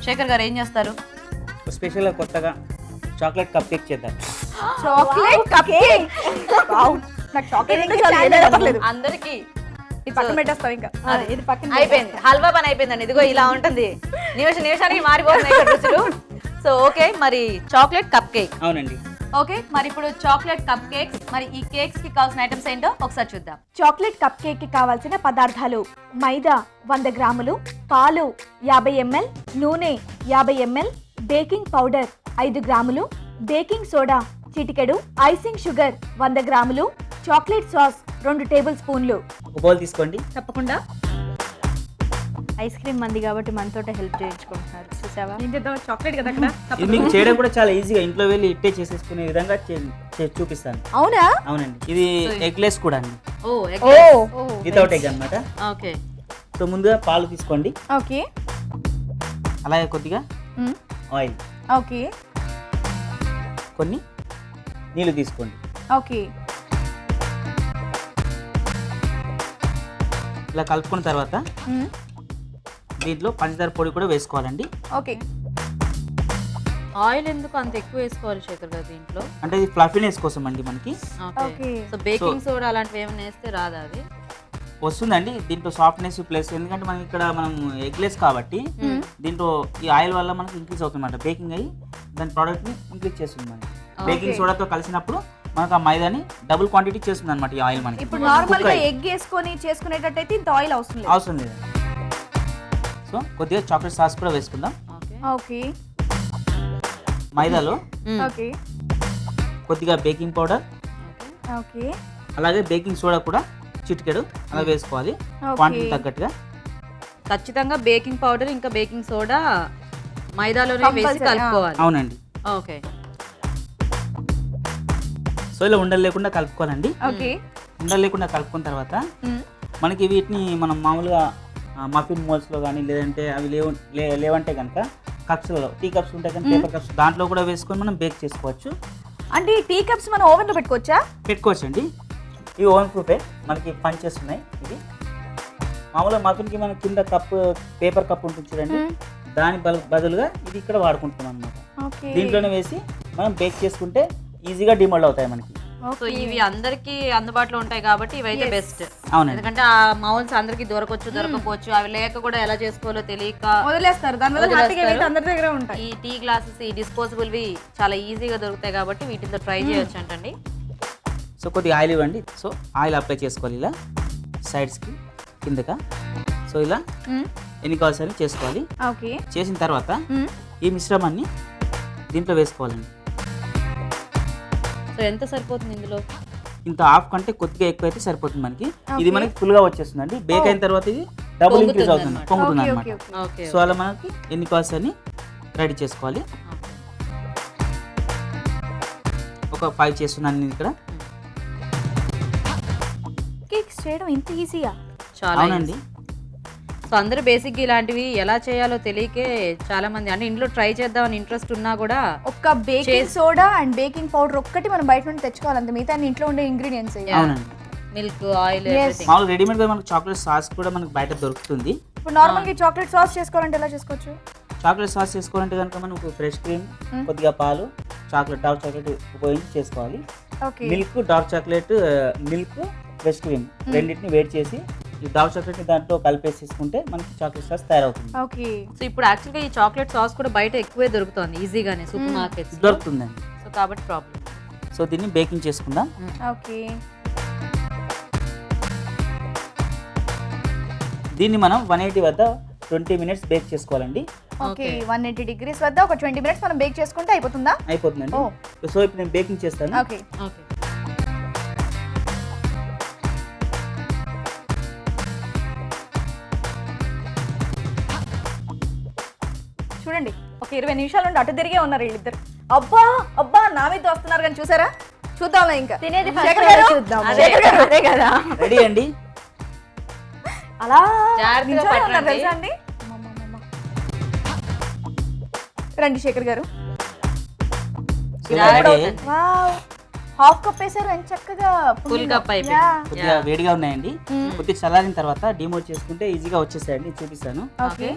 శేఖర్ గారు ఏం చేస్తారు? స్పెషల్ గా కొత్తగా చాక్లెట్ కప్ కేక్ చేద్దాం. Chocolate cup cake. వావ్, నాకు చాక్లెట్ అంటే చాలా ఇష్టం. అందరికి ఇది పక్కన పెట్టేస్తాం ఇంకా. ఇది పక్కన అయిపోయింది, హల్వా పని అయిపోయిందండి. ఇదిగో ఇలా ఉంటుంది, నిమిషానికి మారిపోతున్నాయి ఇక్కడ రుచులు. సో ఓకే, మరి చాక్లెట్ కప్ కేక్. అవునండి. ఓకే, మరి ఇప్పుడు చాక్లెట్ కప్ కేక్స్, మరి ఈ కేక్స్ కి కావాల్సిన ఐటమ్స్ ఏంటో ఒకసారి చూద్దాం. చాక్లెట్ కప్ కేక్ కి కావాల్సిన పదార్థాలు: మైదా 100 గ్రాములు, పాలు 50 ml, నూనె 50 ml, బేకింగ్ పౌడర్ 5 గ్రాములు, బేకింగ్ సోడా చిటికెడు, ఐసింగ్ షుగర్ 100 గ్రాములు, చాక్లెట్ సాస్ 2 టేబుల్ స్పూన్లు. ఒక బౌల్ తీసుకోండి. తప్పకుండా. ఐస్ క్రీమ్ మంది కాబట్టి మనతోటే హెల్ప్ చేయించుకుంటున్నారు, చూసావా? చాక్లెట్ కదా అక్కడ. ఇది మీకు చేయడం కూడా చాలా ఈజీగా, ఇంట్లో వెళ్ళి ఇట్టే చేసేసుకునే విధంగా చూపిస్తాను. అవునా? అవునండి. ఇది ఎగ్లెస్ కూడా అండి, ఓ వితౌట్ ఎగ్ అన్నమాట. ఓకే. సో ముందుగా పాలు తీసుకోండి, ఓకే. అలాగే కొద్దిగా ఆయిల్, ఓకే. కొన్ని నీళ్ళు తీసుకోండి. ఓకే. ఇలా కలుపుకున్న తర్వాత దీంట్లో పంచదార పొడి కూడా వేసుకోవాలండి. ఓకే. ఆయిల్ ఎందుకు అంత ఎక్కువ వేసుకోవాలి శేఖర్ గారు దీంట్లో? అంటే ఇది ఫ్లఫీనెస్ కోసం అండి మనకి. ఓకే. సో బేకింగ్ సోడా అలాంటివి ఏమైనా వేస్తే రాదా అది? వస్తుందండి దీంట్లో సాఫ్ట్నెస్ ప్లస్, ఎందుకంటే మనం ఇక్కడ మనం ఎగ్లెస్ కాబట్టి దీంట్లో ఈ ఆయిల్ వల్ల మనకి ఇంక్రీజ్ అవుతుంది అన్నమాట. బేకింగ్ అయ్యి దాని ప్రోడక్ట్ ని ఇంక్రీజ్ చేస్తుంది మనకి. బేకింగ్ సోడాతో కలిసినప్పుడు మనకు ఆ మైదాని డబుల్ క్వాంటిటీ చేస్తుంది అనమాట ఈ ఆయిల్ మనకి. ఇప్పుడు నార్మల్ గా ఎగ్ వేసుకొని చేసుకునేటట్టయితే ఇంత ఆయిల్ అవసరం లేదు. సో కొద్దిగా చాక్లెట్ సాస్ కూడా వేసుకుందాం. ఓకే. మైదాలో ఓకే. కొద్దిగా బేకింగ్ పౌడర్, ఓకే. అలాగే బేకింగ్ సోడా కూడా చిటికెడు అలా వేసుకోవాలి క్వాంటిటీ తగ్గట్టుగా. ఖచ్చితంగా బేకింగ్ పౌడర్ ఇంకా బేకింగ్ సోడా మైదాలోనే వేసి కలుపుకోవాలి. అవునండి. ఓకే. సో ఇలా ఉండలు లేకుండా కలుపుకోవాలండి. ఓకే. ఉండలు లేకుండా కలుపుకున్న తర్వాత మనకి వీటిని మనం మామూలుగా మఫిన్ మోల్స్ లో కానీ లేదంటే అవి లేవంటే కనుక కప్స్లలో, టీ కప్స్ ఉంటాయి కానీ పేపర్ కప్స్, దాంట్లో కూడా వేసుకొని మనం బేక్ చేసుకోవచ్చు. అంటే టీ కప్స్ మనం ఓవెన్ లో పెట్టుకోవచ్చా? పెట్టుకోవచ్చు అండి. ఇవి ఓవెన్ ప్రూఫే, మనకి పంచెస్ ఉన్నాయి. ఇది మామూలుగా మఫిన్కి మన కింద కప్ పేపర్ కప్ ఉంటుంది చూడండి, దాని బదులుగా ఇది ఇక్కడ వాడుకుంటున్నాం అనమాట. దీంట్లోనే వేసి మనం బేక్ చేసుకుంటే ఈజీగా డిమోల్డ్ అవుతాయి మనకి. సో ఇవి అందరికి అందుబాటులో ఉంటాయి కాబట్టి ఇవైతే బెస్ట్. అవునండి. ఎందుకంటే ఆ మౌల్స్ అందరికి దొరకపోవచ్చు, అవి లేక కూడా ఎలా చేసుకోవాలో తెలియక వదిలేస్తారు. అందరి దగ్గర ఉంటాయి. ఈ టీ గ్లాసెస్, ఈ డిస్పోజబుల్ వి చాలా ఈజీగా దొరుకుతాయి కాబట్టి వీటితో ట్రై చేయొచ్చు అంటండి. సో కొద్దిగా ఆయిల్ ఇవ్వండి. సో ఆయిల్ అప్లై చేసుకోవాలి ఇలా సైడ్స్కి కిందగా. సో ఇలా ఎన్ని కావాల్సి చేసుకోవాలి. చేసిన తర్వాత ఈ మిశ్రమాన్ని దీంట్లో వేసుకోవాలండి. సో ఎంత సరిపోతుంది ఇందులో? ఇంత హాఫ్ కంటే కొద్దిగా ఎక్కువ అయితే సరిపోతుంది మనకి. ఇది మనకి ఫుల్ గా వచ్చేస్తుందండి. బేక్ అయిన తర్వాత ఇది డబుల్ ఇంక్రీజ్ అవుతుంది, పొంగుతుంది అనమాట. సో అలా మనకి ఎన్ని కావాల్సి రెడీ చేసుకోవాలి. ఒక 5 చేస్తున్నాను ఇక్కడ. కేక్స్ చేయడం ఇంత ఈజీయా? చాలా. అవునండి. సో అందరూ బేసిక్ ఇలాంటివి ఎలా చేయాలో తెలియకే చాలా మంది అంటే ఇంట్లో ట్రై చేద్దామని ఇంట్రెస్ట్ ఉన్నా కూడా ఒక్క baking soda and baking powder ఒక్కటి మనం బయట నుండి తెచ్చుకోవాలి, అంత మిగతా ఇంట్లో ఉండే ఇంగ్రీడియంట్స్. మిల్క్, ఆయిల్, మామూలు రెడీమేడ్ గా మనకు చాక్లెట్ సాస్ కూడా మనకు బయట దొరుకుతుంది. ఇప్పుడు నార్మల్ గా చాక్లెట్ సాస్ చేసుకోవాలంటే ఎలా చేసుకోవచ్చు? చాక్లెట్ సాస్ చేసుకోవాలంటే కనుక మనం ఫ్రెష్ క్రీమ్, కొద్దిగా పాలు, చాక్లెట్, డార్క్ చాక్లెట్ ఉపయోగించి చేసుకోవాలి. Milk, dark chocolate, milk, fresh cream రెండింటిని వేడి చేసి ఈ డార్క్ చాక్లెట్ ని దాంట్లో కలిపేసేసుకుంటే మనకి చాక్లెట్ సాస్ తయారవుతుంది. సో ఇప్పుడు యాక్చువల్గా ఈ చాక్లెట్ సాస్ కూడా బయట ఎక్కువే దొరుకుతుంది ఈజీగానే, సూపర్ మార్కెట్స్ దొరుకుతుందండి. సో కాబట్టి ప్రాబ్లం. సో దీన్ని బేకింగ్ చేసుకుందాం. దీన్ని మనం 180 వద్ద 20 మినిట్స్ బేక్ చేసుకోవాలండి. 180 degrees వద్ద ఒక 20 మినిట్స్ మనం బేక్ చేసుకుంటే అయిపోతుందా? అయిపోతుందండి. సో ఇప్పుడు నేను బేకింగ్ చేస్తాను. చూడండి, ఒక 20 నిమిషాల నుండి అటు తిరిగే ఉన్నారు వీళ్ళిద్దరు. అబ్బా అబ్బా నా మీద వస్తున్నారు కానీ చూసారా? చూద్దాంలే ఇంకా తినేది కదా. రెడీ అండి. అలా తెలుసా అండి. రండి శేఖర్ గారు. హాఫ్ కప్ వేసారు అని చక్కగా ఫుల్ కప్ అయిపోయింది. కొద్దిగా వేడిగా ఉన్నాయండి. కొద్దిగా చల్లారిన తర్వాత డిమోల్డ్ చేసుకుంటే ఈజీగా వచ్చేసాయండి. చూపిస్తాను.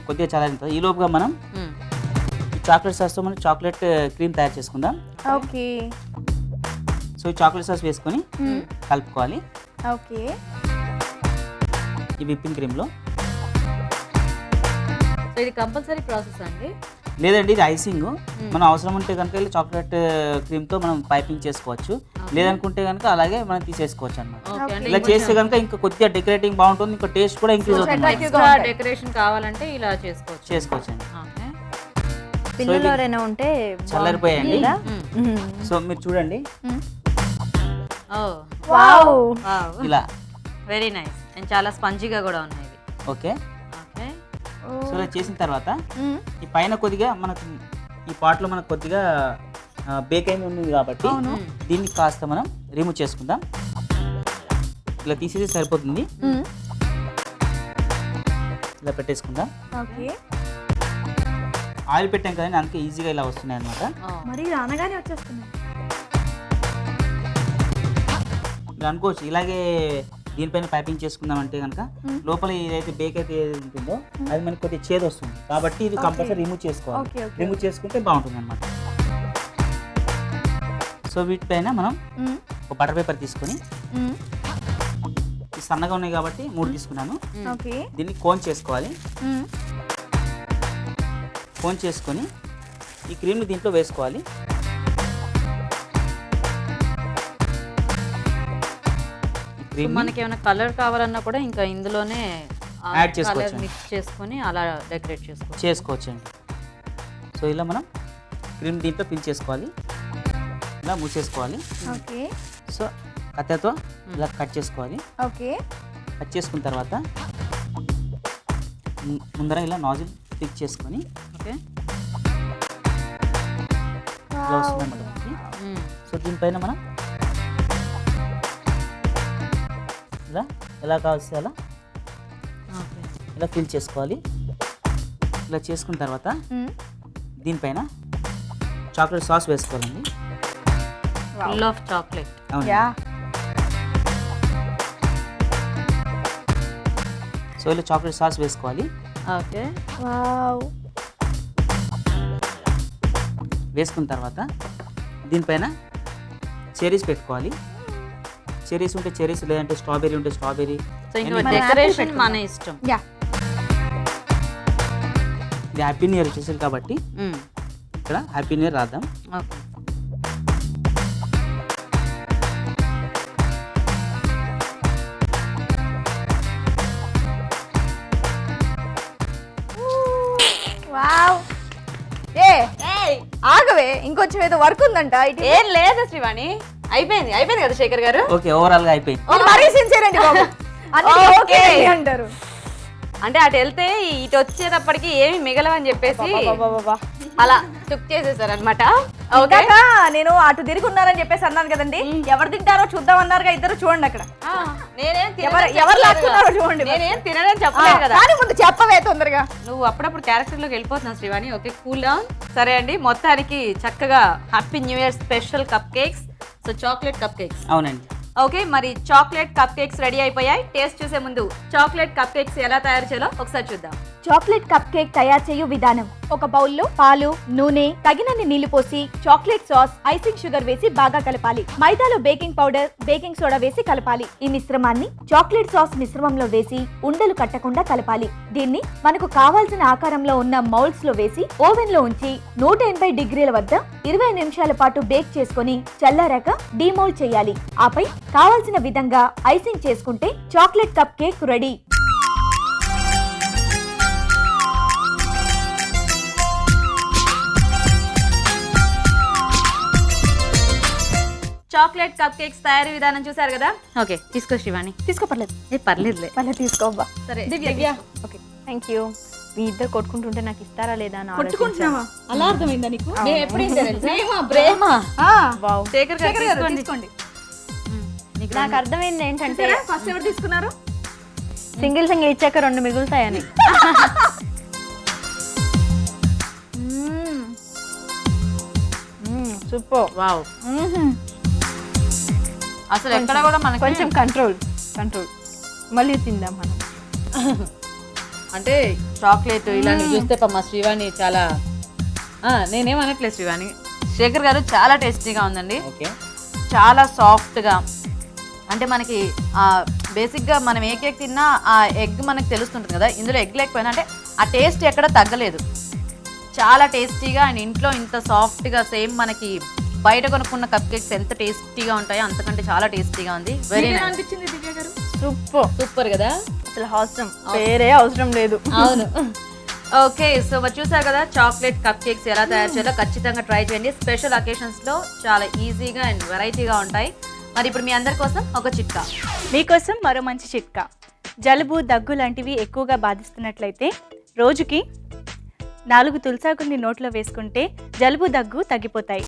కొద్దిగా చల్లారిన తర్వాత ఈ లోపుగా మనం చాక్లెట్ సాస్తో మనం చాక్లెట్ క్రీమ్ తయారు చేసుకుందాం. ఓకే సో ఈ చాక్లెట్ సాస్ వేసుకొని కలుపుకోవాలి ఓకే. ఈ విప్పింగ్ క్రీమ్లో. సో ఇది కంపల్సరీ ప్రాసెస్ అండి? లేదండి, ఇది ఐసింగ్. మనం అవసరం ఉంటే కనుక వెళ్ళి చాక్లెట్ క్రీమ్తో మనం పైపింగ్ చేసుకోవచ్చు, లేదనుకుంటే కనుక అలాగే మనం తీసేసుకోవచ్చు అన్నమాట. ఓకే, అంటే ఇలా చేస్తే కనుక ఇంకా కొద్దిగా డెకరేటింగ్ బాగుంటుంది, ఇంకా టేస్ట్ కూడా ఇంక్రీజ్ అవుతుంది. ఎక్స్ట్రా డెకరేషన్ కావాలంటే ఇలా చేసుకోవచ్చు అండి. ఓకే. పిల్లలు ఎవరైనా ఉంటే చల్లారిపోయాయండి. సో మీరు చూడండి ఓ వావ్ ఇలా. వెరీ నైస్ అండ్ చాలా స్పంజీగా కూడా ఉన్నాయి ఇవి. ఓకే. ఓకే, సో ఇలా చేసిన తర్వాత ఈ పైన కొద్దిగా మనకు ఈ పాట్లో మనకు కొద్దిగా బేక్ అయింది ఉంది కాబట్టి దీన్ని కాస్త మనం రిమూవ్ చేసుకుందాం. ఇలా తీసేసి సరిపోతుంది. ఇలా పెట్టేసుకుందాం. ఓకే. ఆయిల్ పెట్టాం కదండి, అందుకే ఈజీగా ఇలా వస్తున్నాయి అనమాట. మరి రానగానే వచ్చేస్తున్నాయి. మీరు అనుకోవచ్చు ఇలాగే దీనిపైన పైపింగ్ చేసుకుందాం అంటే కనుక లోపల ఏదైతే బేక్ అయితే ఏది ఉంటుందో అది మనకి కొద్దిగా చేదు వస్తుంది, కాబట్టి ఇది కంపల్సరీ రిమూవ్ చేసుకోవాలి. రిమూవ్ చేసుకుంటే బాగుంటుంది అనమాట. సో వీటిపైన మనం ఒక బటర్ పేపర్ తీసుకొని, సన్నగా ఉన్నాయి కాబట్టి 3 తీసుకున్నాను. దీన్ని కోన్ చేసుకోవాలి. కోన్ చేసుకొని ఈ క్రీమ్ని దీంట్లో వేసుకోవాలి. మనకి ఏమైనా కలర్ కావాలన్నా కూడా ఇంకా ఇందులోనే యాడ్ చేసుకోవచ్చు, మిక్స్ చేసుకొని అలా డెకరేట్ చేసుకోవచ్చు అండి. సో ఇలా మనం క్రీమ్ దీంట్లో ఫిల్ చేసుకోవాలి, ఇలా మూసేసుకోవాలి. ఓకే. సో కత్తెరతో ఇలా కట్ చేసుకోవాలి. ఓకే. కట్ చేసుకున్న తర్వాత ముందర ఇలా నాజిల్ ఫిక్స్ చేసుకొని ఓకే ఇలా వస్తుందన్నమాట మనకి. సో దీనిపైన మనం ఇలా ఎలా కావాల్సి అలా ఇలా ఫిల్ చేసుకోవాలి. ఇలా చేసుకున్న తర్వాత దీనిపైన చాక్లెట్ సాస్ వేసుకోవాలండి. Full of chocolate. అవును. సో ఇలా చాక్లెట్ సాస్ వేసుకోవాలి. ఓకే. వావ్. వేసుకున్న తర్వాత దీనిపైన చెరీస్ పెట్టుకోవాలి. చెరీస్ ఉంటే చెరీస్, లేదంటే స్ట్రాబెర్రీ ఉంటే స్ట్రాబెర్రీ. సో ఇంకా డెకరేషన్ మన ఇష్టం. యా. ఇది హ్యాపీ న్యూ ఇయర్ స్పెషల్ కాబట్టి ఇక్కడ హ్యాపీ న్యూ ఇయర్ రాద్దాం. ఓకే. వావ్. ఆగవే, ఇంకొంచెం ఏదో వర్క్ ఉందంట. ఏం లేదు శ్రీవాణి, అయిపోయింది కదా శేఖర్ గారు. ఓకే, ఓవరాల్ గా అయిపోయింది. మరీ సిన్సియర్ అండి బాబు. ఓకే అంటారు. అంటే అటు వెళ్తే ఇటు వచ్చేటప్పటికి ఏమి మిగలవని చెప్పేసి అలా చుక్ చేసేసారు అనమాట. నేను అటు తిరిగి ఉన్నానని చెప్పేసి అన్నాను కదండి. ఎవరు తింటారో చూద్దాం అన్నారుగా ఇద్దరు. చూడండి అక్కడ ఎవరు లాక్కున్నారో చూడండి. నేనేం తినడం చెప్పలేదు కదా. కానీ ముందు చెప్పవే తొందరగా. నువ్వు అప్పుడప్పుడు క్యారెక్టర్ లోకి వెళ్ళిపోతున్నావు శ్రీవాణి. Okay, cool down. సరే అండి, మొత్తానికి చక్కగా happy new year special cup cakes. So chocolate cup cakes. అవునండి. ఓకే, మరి చాక్లెట్ కప్ కేక్స్ రెడీ అయిపోయాయి. టేస్ట్ చూసే ముందు చాక్లెట్ కప్ కేక్స్ ఎలా తయారు చేయాలో ఒకసారి చూద్దాం. చాక్లెట్ కప్ కేక్ తయారు చేయు విధానం: ఒక బౌల్లో పాలు, నూనె, తగినన్ని నీళ్లు పోసి చాక్లెట్ సాస్, ఐసింగ్ షుగర్ వేసి బాగా కలపాలి. మైదాలో బేకింగ్ పౌడర్, బేకింగ్ సోడా వేసి కలపాలి. ఈ మిశ్రమాన్ని చాక్లెట్ సాస్ మిశ్రమంలో వేసి ఉండలు కట్టకుండా కలపాలి. దీన్ని మనకు కావాల్సిన ఆకారంలో ఉన్న మౌల్డ్స్ లో వేసి ఓవెన్ లో ఉంచి 180 డిగ్రీల వద్ద 20 నిమిషాల పాటు బేక్ చేసుకొని చల్లారాక డీమౌల్డ్ చేయాలి. ఆపై కావాల్సిన విధంగా ఐసింగ్ చేసుకుంటే chocolate cup cake ready. Chocolate cup cakes తయారీ విధానం చూసారు కదా. ఓకే, తీసుకో శ్రీవాణి. తీసుకోపర్లేదు. పర్లేదులే. పర్లేదు, తీసుకోబ్బా. సరే దివ్య. Okay, thank you. మీ ఇద్దరు కొట్టుకుంటుంటే నాకు ఇస్తారా లేదా అని కొట్టుకుంటున్నావా? అలా అర్థమైందా నీకు? మేము ఎప్పుడు ప్రేమ. వావ్. శేఖర్ గారు తీసుకోండి. నాకు అర్థమైంది ఏంటంటే ఫస్ట్ ఎవరు తీసుకున్నారు? సింగిల్ ఇచ్చాక 2 మిగులుతాయని. సూపర్. వావ్. అసలు ఎక్కడ కూడా మనకి కొంచెం కంట్రోల్ మళ్ళీ తిందాం మనం. అంటే చాక్లెట్ ఇలాంటివి చూస్తే మా శ్రీవాణి చాలా నేనేమనట్లేదు శ్రీవాణి. శేఖర్ గారు చాలా టేస్టీగా ఉందండి, ఓకే. చాలా సాఫ్ట్గా. అంటే మనకి బేసిక్గా మనం ఏ కేక్ తిన్నా ఆ ఎగ్ మనకు తెలుస్తుంటుంది కదా, ఇందులో ఎగ్ లేకపోయినా అంటే ఆ టేస్ట్ ఎక్కడ తగ్గలేదు. చాలా టేస్టీగా అండ్ ఇంట్లో ఇంత సాఫ్ట్గా సేమ్ మనకి బయట కొనుక్కున్న కప్ కేక్స్ ఎంత టేస్టీగా ఉంటాయో అంతకంటే చాలా టేస్టీగా ఉంది. వెరీ నైస్ అనిపించింది దివ్య గారు. సూపర్ కదా, అసలు అవసరం వేరే అవసరం లేదు. అవును. ఓకే, సో మరి చూసారు కదా చాక్లెట్ కప్ కేక్స్ ఎలా తయారు చేయాలో ఖచ్చితంగా ట్రై చేయండి. స్పెషల్ అకేషన్స్లో చాలా ఈజీగా అండ్ వెరైటీగా ఉంటాయి. మరి ఇప్పుడు మీ అందరి కోసం ఒక చిట్కా. మీకోసం మరో మంచి చిట్కా. జలుబు, దగ్గు లాంటివి ఎక్కువగా బాధిస్తున్నట్లయితే రోజుకి 4 తులసాకుల్ని నోట్లో వేసుకుంటే జలుబు, దగ్గు తగ్గిపోతాయి.